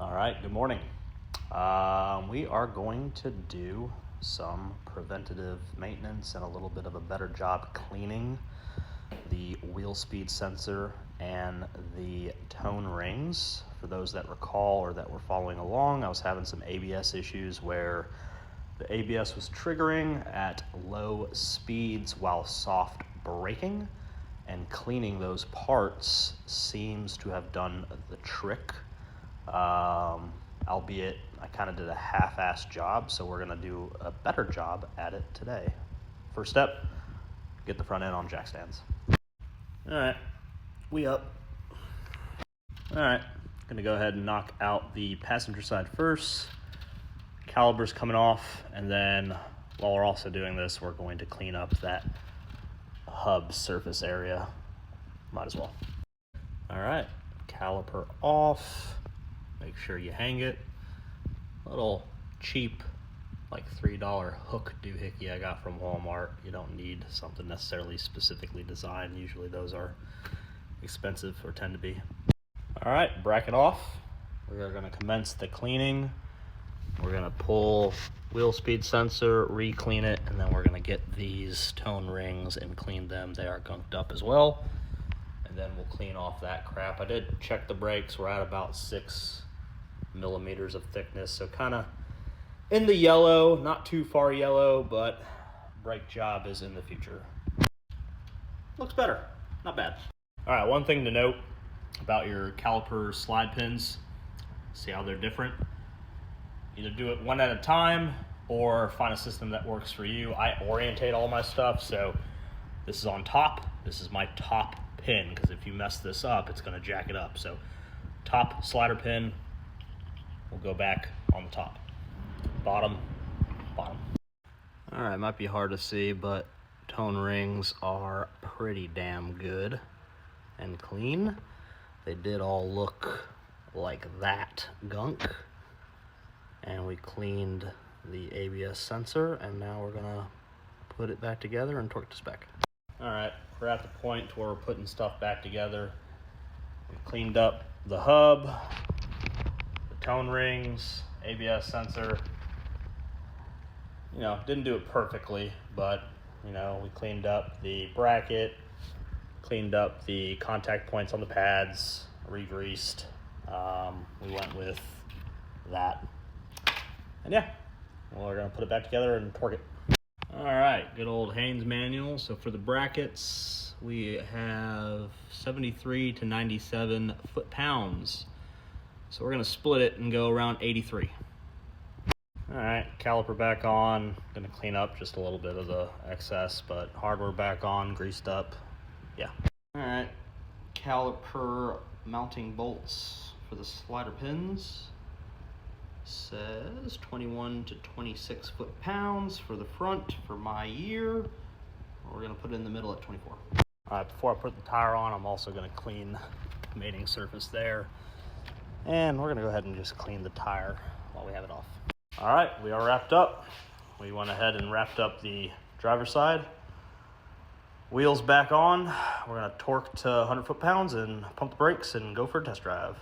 All right, good morning. We are going to do some preventative maintenance and a little bit of a better job cleaning the wheel speed sensor and the tone rings. For those that recall or that were following along, I was having some ABS issues where the ABS was triggering at low speeds while soft braking, and cleaning those parts seems to have done the trick. Albeit I kind of did a half-assed job, so we're gonna do a better job at it today. First step, get the front end on jack stands. All right, we up. All right, gonna go ahead and knock out the passenger side first. Caliper's coming off, and then while we're also doing this, we're going to clean up that hub surface area. Might as well. All right, caliper off. Make sure you hang it. Little cheap, like $3 hook doohickey I got from Walmart. You don't need something necessarily specifically designed. Usually those are expensive or tend to be. All right, bracket off. We're gonna commence the cleaning. We're gonna pull wheel speed sensor, re-clean it, and then we're gonna get these tone rings and clean them. They are gunked up as well. And then we'll clean off that crap. I did check the brakes. We're at about 6 millimeters of thickness, so kind of in the yellow, not too far yellow, but brake job is in the future. Looks better, not bad. All right, one thing to note about your caliper slide pins, see how they're different. Either do it one at a time or find a system that works for you. I orientate all my stuff, so this is on top. This is my top pin, because if you mess this up, it's gonna jack it up. So top slider pin will go back on the top. Bottom. All right, might be hard to see, but tone rings are pretty damn good and clean. They did all look like that gunk. And we cleaned the ABS sensor, and now we're gonna put it back together and torque to spec. All right, we're at the point where we're putting stuff back together. We cleaned up the hub, the tone rings, ABS sensor. You know, didn't do it perfectly, but you know, we cleaned up the bracket, cleaned up the contact points on the pads, re-greased. We went with that. And yeah, well, we're gonna put it back together and torque it. All right, good old Haynes manual. So for the brackets, we have 73 to 97 foot-pounds. So we're gonna split it and go around 83. All right, caliper back on. Gonna clean up just a little bit of the excess, but hardware back on, greased up. Yeah. All right, caliper mounting bolts for the slider pins. Says 21 to 26 foot-pounds for the front for my year. We're gonna put it in the middle at 24. All right, before I put the tire on, I'm also gonna clean the mating surface there. And we're gonna go ahead and just clean the tire while we have it off. All right, we are wrapped up. We went ahead and wrapped up the driver's side. Wheels back on. We're gonna torque to 100 foot-pounds and pump the brakes and go for a test drive.